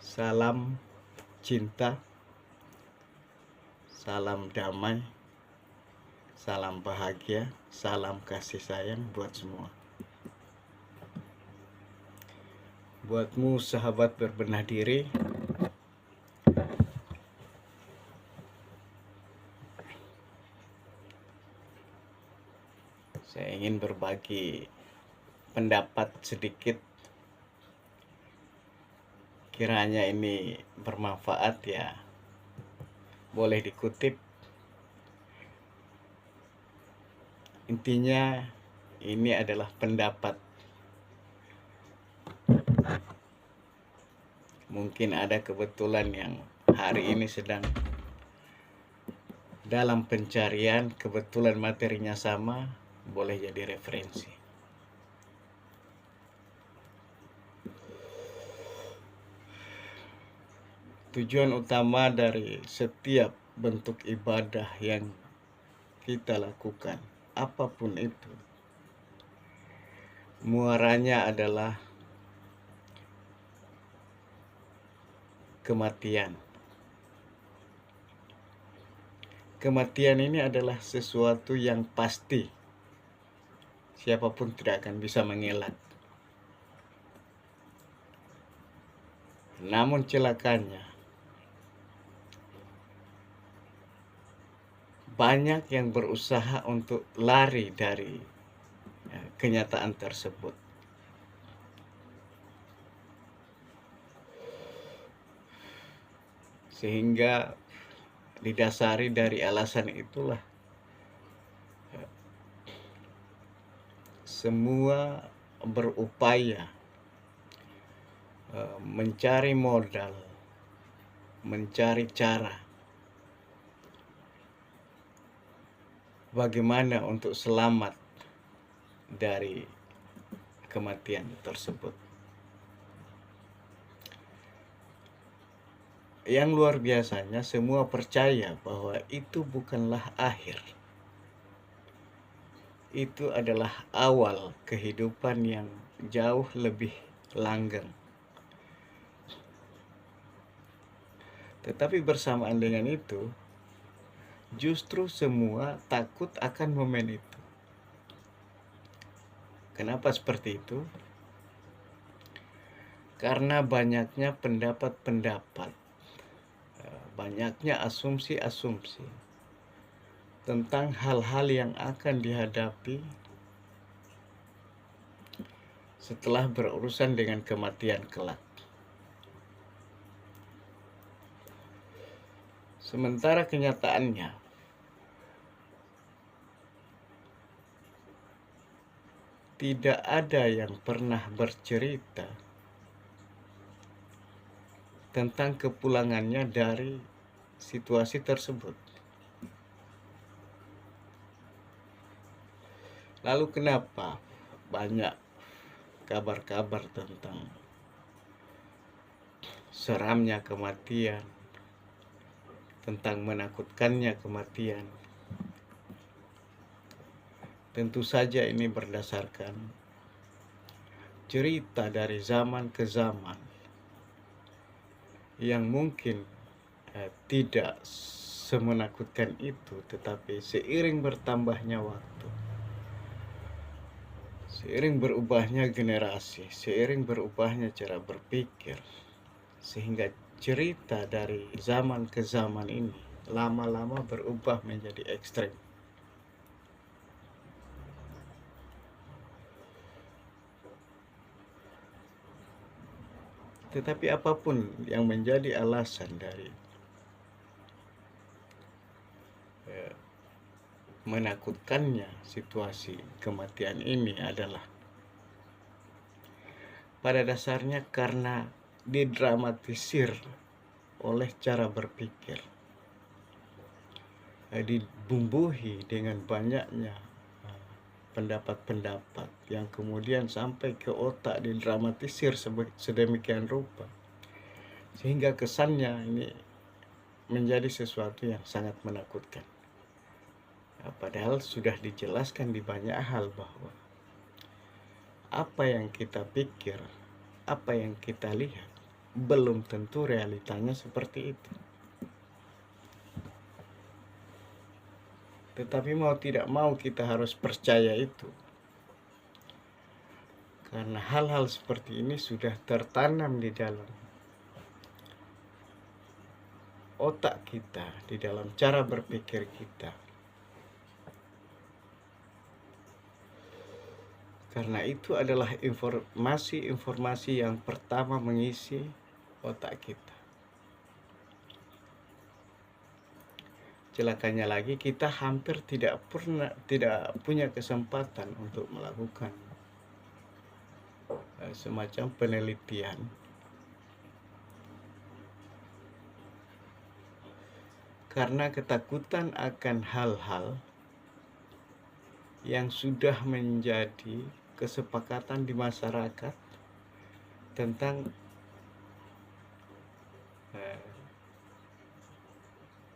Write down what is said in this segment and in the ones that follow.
Salam cinta, salam damai, salam bahagia, salam kasih sayang buat semua. Buatmu sahabat berbenah diri, saya ingin berbagi pendapat sedikit. Kiranya ini bermanfaat ya, boleh dikutip. Intinya ini adalah pendapat. Mungkin ada kebetulan yang hari ini sedang dalam pencarian, kebetulan materinya sama, boleh jadi referensi. Tujuan utama dari setiap bentuk ibadah yang kita lakukan, apapun itu, muaranya adalah kematian. Kematian ini adalah sesuatu yang pasti. Siapapun tidak akan bisa mengelak. Namun celakanya, banyak yang berusaha untuk lari dari kenyataan tersebut. Sehingga didasari dari alasan itulah semua berupaya mencari modal, mencari cara bagaimana untuk selamat dari kematian tersebut. Yang luar biasanya, semua percaya bahwa itu bukanlah akhir. Itu adalah awal kehidupan yang jauh lebih langgeng. Tetapi bersamaan dengan itu, justru semua takut akan momen itu. Kenapa seperti itu? Karena banyaknya pendapat-pendapat, banyaknya asumsi-asumsi tentang hal-hal yang akan dihadapi setelah berurusan dengan kematian kelak. Sementara kenyataannya, tidak ada yang pernah bercerita tentang kepulangannya dari situasi tersebut. Lalu kenapa banyak kabar-kabar tentang seramnya kematian, tentang menakutkannya kematian? Tentu saja ini berdasarkan cerita dari zaman ke zaman yang mungkin tidak semenakutkan itu, tetapi seiring bertambahnya waktu, seiring berubahnya generasi, seiring berubahnya cara berpikir, sehingga cerita dari zaman ke zaman ini lama-lama berubah menjadi ekstrem. Tetapi apapun yang menjadi alasan dari menakutkannya situasi kematian ini adalah pada dasarnya karena didramatisir oleh cara berpikir, dibumbuhi dengan banyaknya pendapat-pendapat yang kemudian sampai ke otak, didramatisir sedemikian rupa sehingga kesannya ini menjadi sesuatu yang sangat menakutkan. Padahal sudah dijelaskan di banyak hal bahwa apa yang kita pikir, apa yang kita lihat, belum tentu realitanya seperti itu. Tetapi mau tidak mau kita harus percaya itu. Karena hal-hal seperti ini sudah tertanam di dalam otak kita, di dalam cara berpikir kita. Karena itu adalah informasi-informasi yang pertama mengisi otak kita. Celakanya lagi, kita hampir tidak punya kesempatan untuk melakukan semacam penelitian karena ketakutan akan hal-hal yang sudah menjadi kesepakatan di masyarakat tentang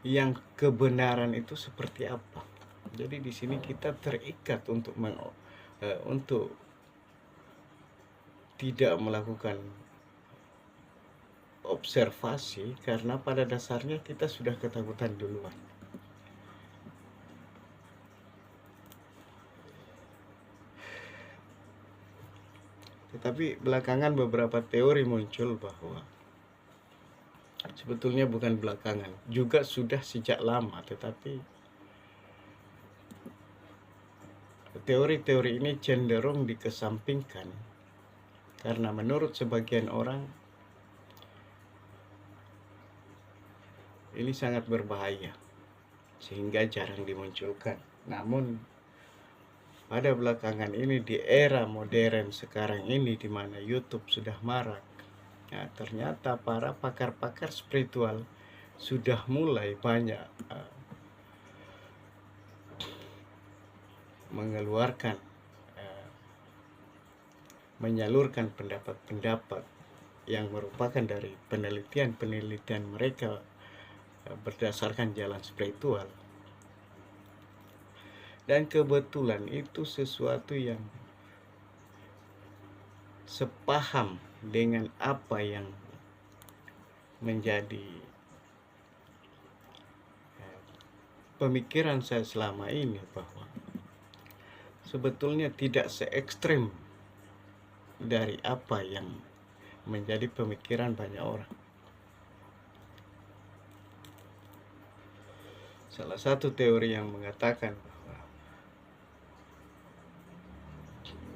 yang kebenaran itu seperti apa. Jadi di sini kita terikat untuk tidak melakukan observasi karena pada dasarnya kita sudah ketakutan duluan. Tetapi belakangan beberapa teori muncul bahwa sebetulnya bukan belakangan, juga sudah sejak lama, tetapi teori-teori ini cenderung dikesampingkan karena menurut sebagian orang ini sangat berbahaya sehingga jarang dimunculkan. Namun pada belakangan ini, di era modern sekarang ini, di mana YouTube sudah marak, ternyata para pakar-pakar spiritual sudah mulai banyak menyalurkan pendapat-pendapat yang merupakan dari penelitian mereka berdasarkan jalan spiritual. Dan kebetulan itu sesuatu yang sepaham dengan apa yang menjadi pemikiran saya selama ini, bahwa sebetulnya tidak se-ekstrem dari apa yang menjadi pemikiran banyak orang. Salah satu teori yang mengatakan bahwa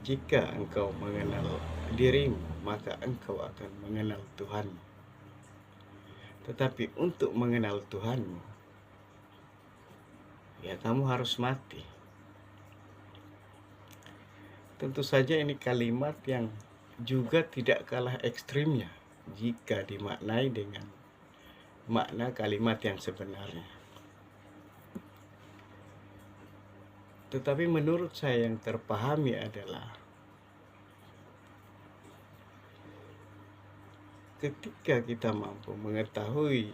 jika engkau mengenal dirimu, maka engkau akan mengenal Tuhanmu. Tetapi untuk mengenal Tuhanmu, ya kamu harus mati. Tentu saja ini kalimat yang juga tidak kalah ekstrimnya jika dimaknai dengan makna kalimat yang sebenarnya. Tetapi menurut saya yang terpahami adalah ketika kita mampu mengetahui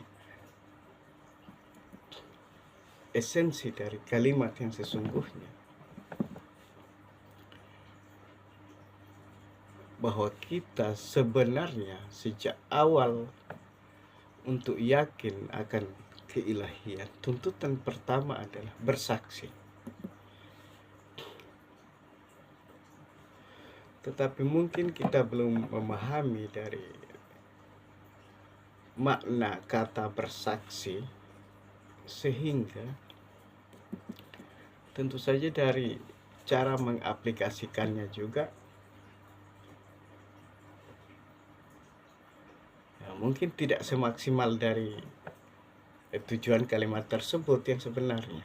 esensi dari kalimat yang sesungguhnya, bahwa kita sebenarnya sejak awal untuk yakin akan keilahian, tuntutan pertama adalah bersaksi. Tetapi mungkin kita belum memahami dari makna kata bersaksi, sehingga tentu saja dari cara mengaplikasikannya juga mungkin tidak semaksimal dari tujuan kalimat tersebut yang sebenarnya.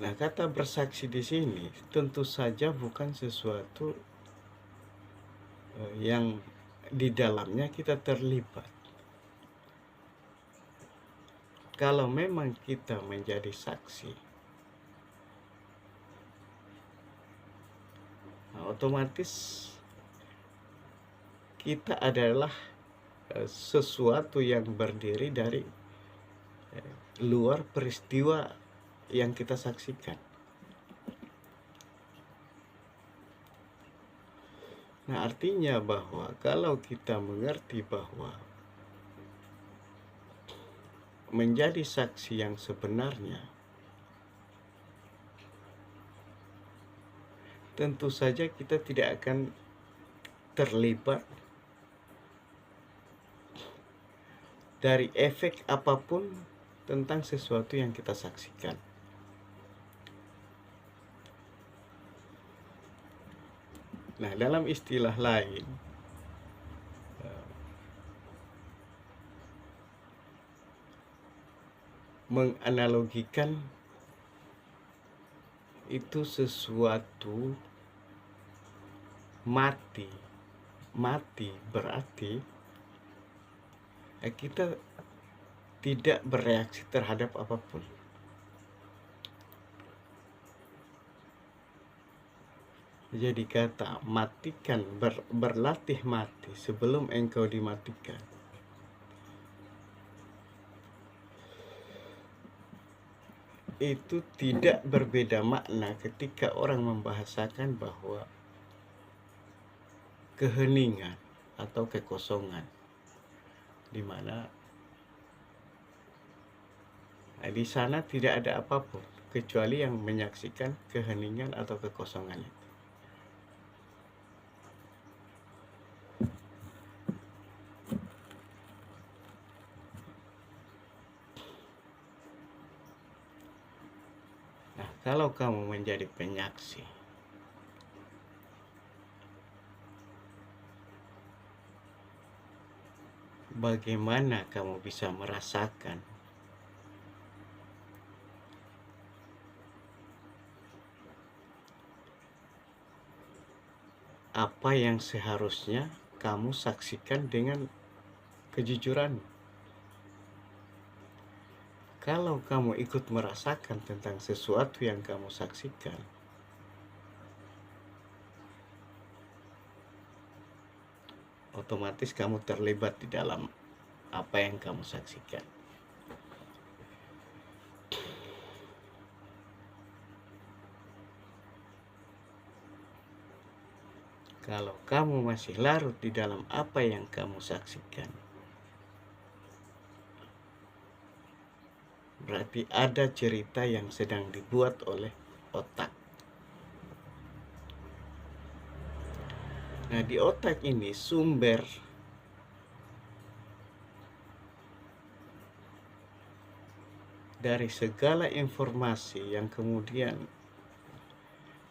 Nah, kata bersaksi di sini tentu saja bukan sesuatu yang di dalamnya kita terlibat. Kalau memang kita menjadi saksi, otomatis kita adalah sesuatu yang berdiri dari luar peristiwa yang kita saksikan. Nah, artinya bahwa kalau kita mengerti bahwa menjadi saksi yang sebenarnya, tentu saja kita tidak akan terlibat dari efek apapun tentang sesuatu yang kita saksikan. Nah, dalam istilah lain, menganalogikan itu sesuatu mati. Mati berarti kita tidak bereaksi terhadap apapun. Jadi kata matikan, berlatih mati sebelum engkau dimatikan. Itu tidak berbeda makna ketika orang membahasakan bahwa keheningan atau kekosongan, di mana di sana tidak ada apapun kecuali yang menyaksikan keheningan atau kekosongan itu. Nah, kalau kamu menjadi penyaksi, bagaimana kamu bisa merasakan apa yang seharusnya kamu saksikan dengan kejujuran? Kalau kamu ikut merasakan tentang sesuatu yang kamu saksikan, otomatis kamu terlibat di dalam apa yang kamu saksikan. Kalau kamu masih larut di dalam apa yang kamu saksikan, berarti ada cerita yang sedang dibuat oleh otak. Nah, di otak ini sumber dari segala informasi yang kemudian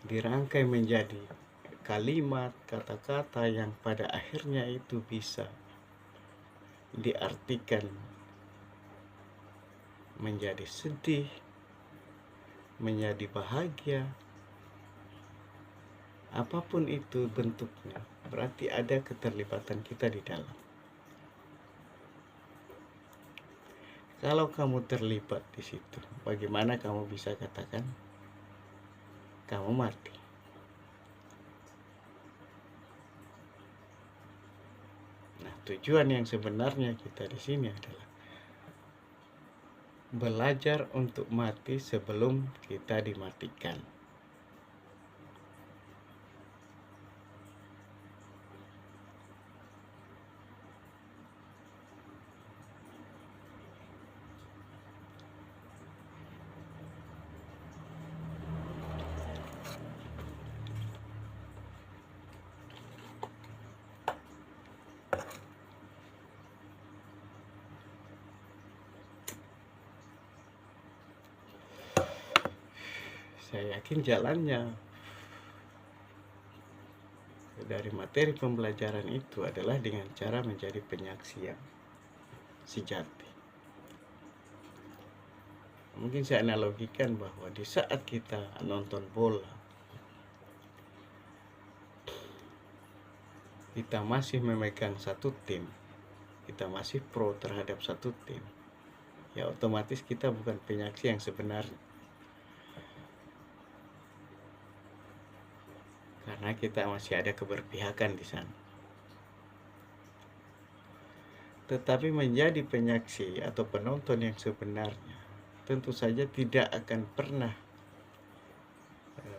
dirangkai menjadi kalimat, kata-kata yang pada akhirnya itu bisa diartikan menjadi sedih, menjadi bahagia, apapun itu bentuknya, berarti ada keterlibatan kita di dalam. Kalau kamu terlibat di situ, bagaimana kamu bisa katakan kamu mati? Nah, tujuan yang sebenarnya kita di sini adalah belajar untuk mati sebelum kita dimatikan. Saya yakin jalannya dari materi pembelajaran itu adalah dengan cara menjadi penyaksi yang sejati. Mungkin saya analogikan bahwa di saat kita nonton bola, kita masih memegang satu tim, kita masih pro terhadap satu tim, ya otomatis kita bukan penyaksi yang sebenarnya. Karena kita masih ada keberpihakan di sana. Tetapi menjadi penyaksi atau penonton yang sebenarnya tentu saja tidak akan pernah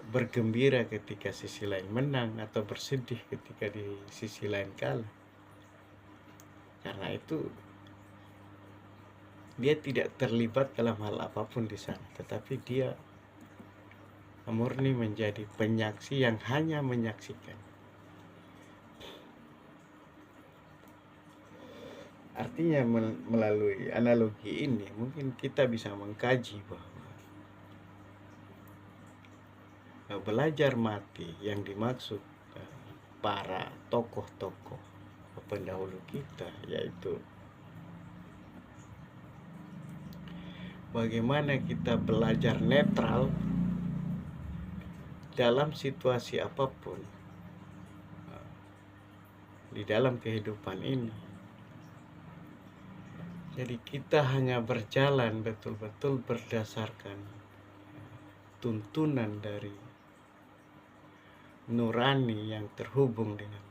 bergembira ketika sisi lain menang atau bersedih ketika di sisi lain kalah. Karena itu dia tidak terlibat dalam hal apapun di sana, tetapi dia murni menjadi penyaksi yang hanya menyaksikan. Artinya melalui analogi ini mungkin kita bisa mengkaji bahwa belajar mati yang dimaksud para tokoh-tokoh pendahulu kita, yaitu bagaimana kita belajar netral dalam situasi apapun di dalam kehidupan ini. Jadi kita hanya berjalan betul-betul berdasarkan tuntunan dari nurani yang terhubung dengan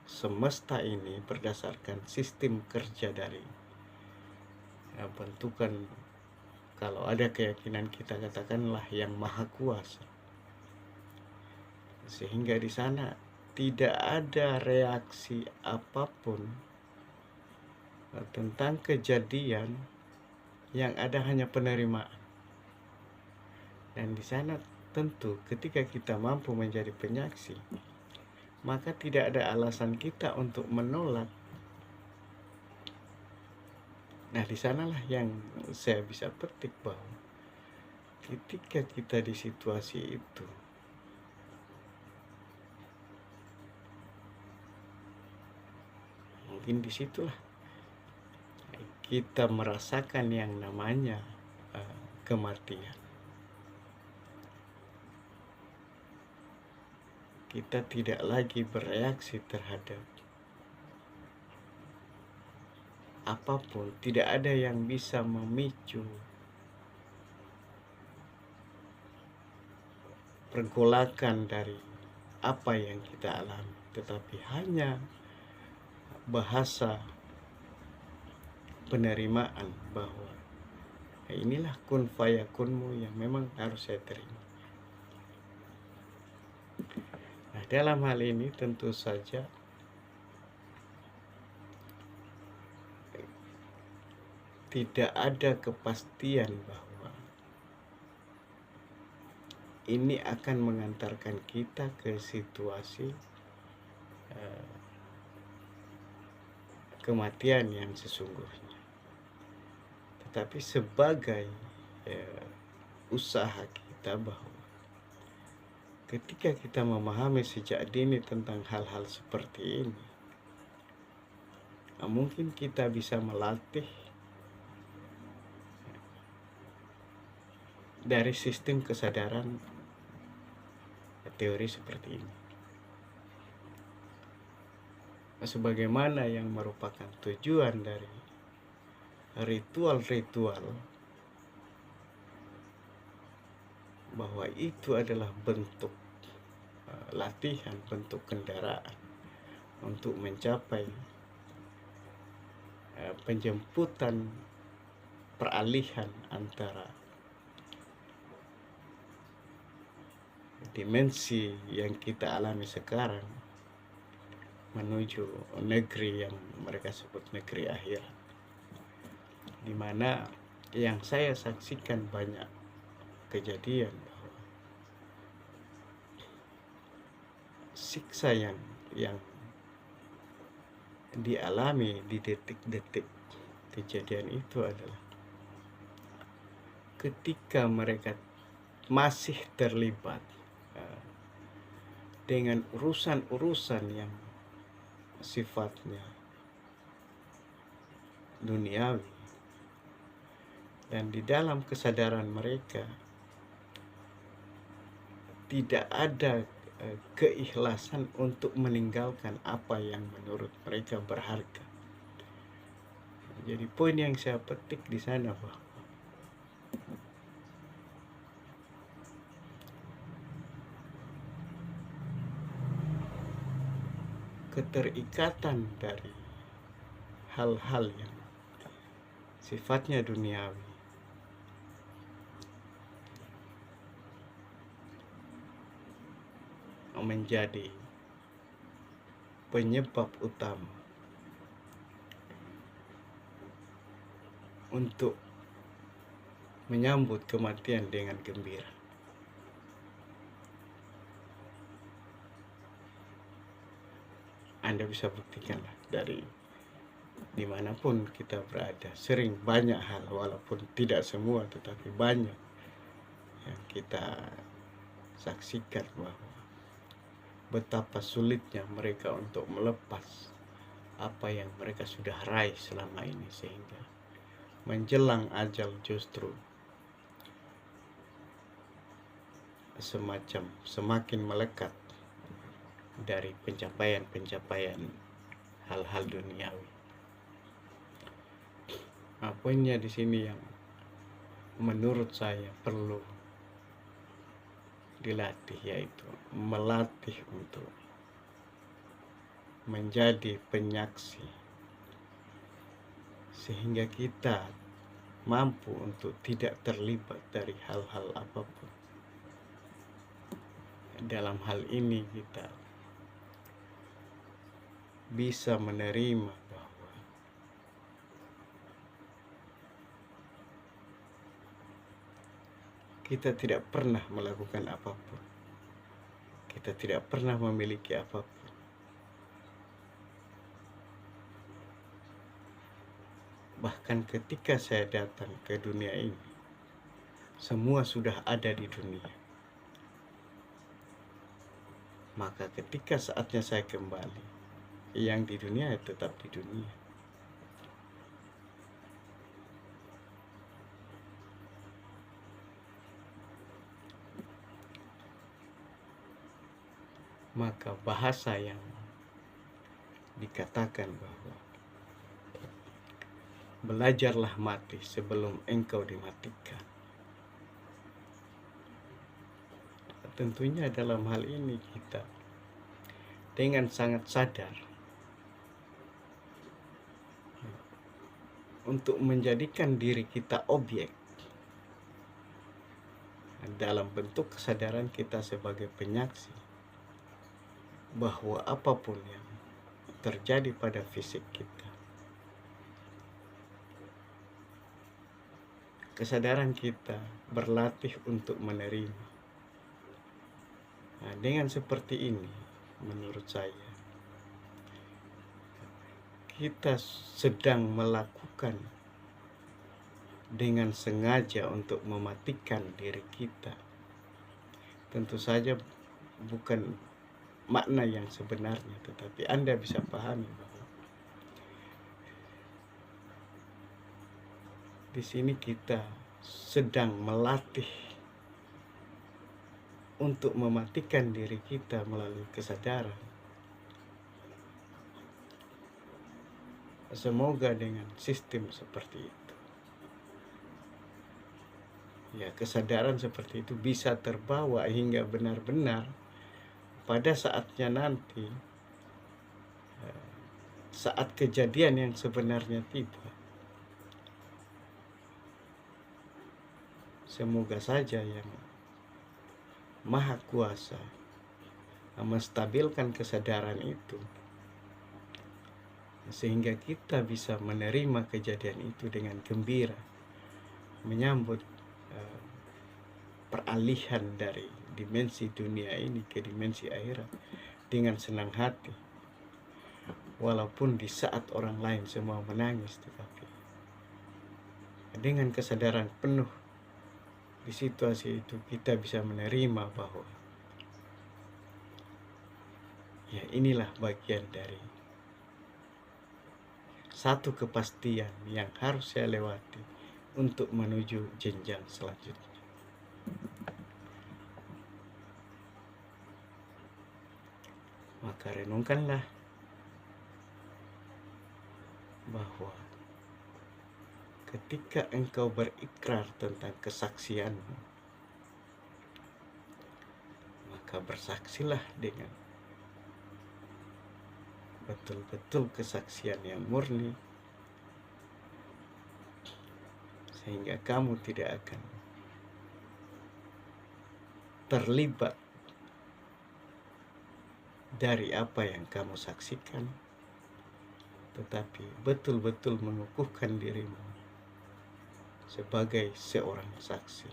semesta ini, berdasarkan sistem kerja dari bentukan, kalau ada keyakinan kita katakanlah yang maha kuasa. Sehingga di sana tidak ada reaksi apapun tentang kejadian, yang ada hanya penerimaan. Dan di sana tentu ketika kita mampu menjadi penyaksi, maka tidak ada alasan kita untuk menolak. Nah, di sanalah yang saya bisa petik bahwa ketika kita di situasi itu, mungkin disitulah kita merasakan yang namanya kematian. Kita tidak lagi bereaksi terhadap apapun, tidak ada yang bisa memicu pergolakan dari apa yang kita alami, tetapi hanya bahasa penerimaan bahwa inilah kun fayakunmu yang memang harus saya terima. Nah, dalam hal ini tentu saja tidak ada kepastian bahwa ini akan mengantarkan kita ke situasi kematian yang sesungguhnya. Tetapi sebagai usaha kita bahwa ketika kita memahami sejak dini tentang hal-hal seperti ini, mungkin kita bisa melatih dari sistem kesadaran teori seperti ini. Sebagaimana yang merupakan tujuan dari ritual-ritual, bahwa itu adalah bentuk latihan, bentuk kendaraan untuk mencapai penjemputan peralihan antara dimensi yang kita alami sekarang menuju negeri yang mereka sebut negeri akhirat, di mana yang saya saksikan banyak kejadian bahwa siksa yang dialami di detik-detik kejadian itu adalah ketika mereka masih terlibat dengan urusan-urusan yang sifatnya duniawi, dan di dalam kesadaran mereka tidak ada keikhlasan untuk meninggalkan apa yang menurut mereka berharga. Jadi poin yang saya petik di sana bahwa keterikatan dari hal-hal yang sifatnya duniawi menjadi penyebab utama untuk menyambut kematian dengan gembira. Anda bisa buktikanlah dari dimanapun kita berada, sering banyak hal, walaupun tidak semua tetapi banyak yang kita saksikan bahwa betapa sulitnya mereka untuk melepas apa yang mereka sudah raih selama ini, sehingga menjelang ajal justru semacam semakin melekat dari pencapaian-pencapaian hal-hal duniawi. Poinnya di sini yang menurut saya perlu dilatih, yaitu melatih untuk menjadi penyaksi, sehingga kita mampu untuk tidak terlibat dari hal-hal apapun. Dalam hal ini kita bisa menerima bahwa kita tidak pernah melakukan apapun, kita tidak pernah memiliki apapun. Bahkan ketika saya datang ke dunia ini, semua sudah ada di dunia. Maka ketika saatnya saya kembali, yang di dunia tetap di dunia. Maka bahasa yang dikatakan bahwa belajarlah mati sebelum engkau dimatikan, tentunya dalam hal ini kita dengan sangat sadar untuk menjadikan diri kita objek dalam bentuk kesadaran kita sebagai penyaksi bahwa apapun yang terjadi pada fisik kita, kesadaran kita berlatih untuk menerima. Dengan seperti ini, menurut saya, kita sedang melakukan dengan sengaja untuk mematikan diri kita. Tentu saja bukan makna yang sebenarnya, tetapi Anda bisa pahami bahwa di sini kita sedang melatih untuk mematikan diri kita melalui kesadaran. Semoga dengan sistem seperti itu, ya, kesadaran seperti itu bisa terbawa hingga benar-benar pada saatnya nanti, saat kejadian yang sebenarnya tiba. Semoga saja yang Maha Kuasa menstabilkan kesadaran itu, sehingga kita bisa menerima kejadian itu dengan gembira, menyambut peralihan dari dimensi dunia ini ke dimensi akhirat dengan senang hati, walaupun di saat orang lain semua menangis, tetapi dengan kesadaran penuh di situasi itu kita bisa menerima bahwa ya, inilah bagian dari satu kepastian yang harus saya lewati untuk menuju jenjang selanjutnya. Maka renungkanlah bahwa ketika engkau berikrar tentang kesaksianmu, maka bersaksilah dengan betul-betul kesaksian yang murni, sehingga kamu tidak akan terlibat dari apa yang kamu saksikan, tetapi betul-betul mengukuhkan dirimu sebagai seorang saksi.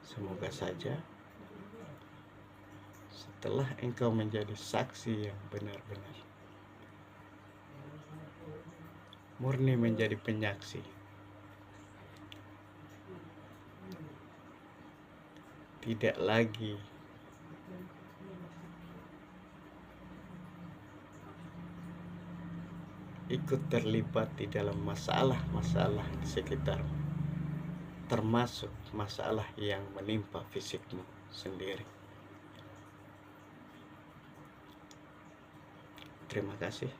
Semoga saja setelah engkau menjadi saksi yang benar-benar murni menjadi penyaksi, tidak lagi ikut terlibat di dalam masalah-masalah di sekitarmu, termasuk masalah yang menimpa fisikmu sendiri. Terima kasih.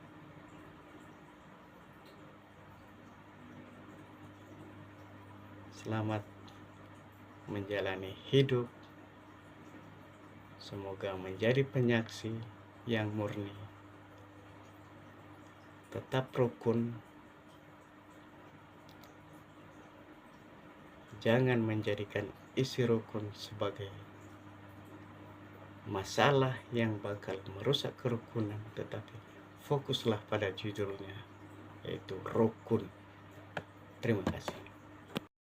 Selamat menjalani hidup. Semoga menjadi penyaksi yang murni, tetap rukun, jangan menjadikan isi rukun sebagai masalah yang bakal merusak kerukunan, tetapi fokuslah pada judulnya, yaitu rukun. Terima kasih.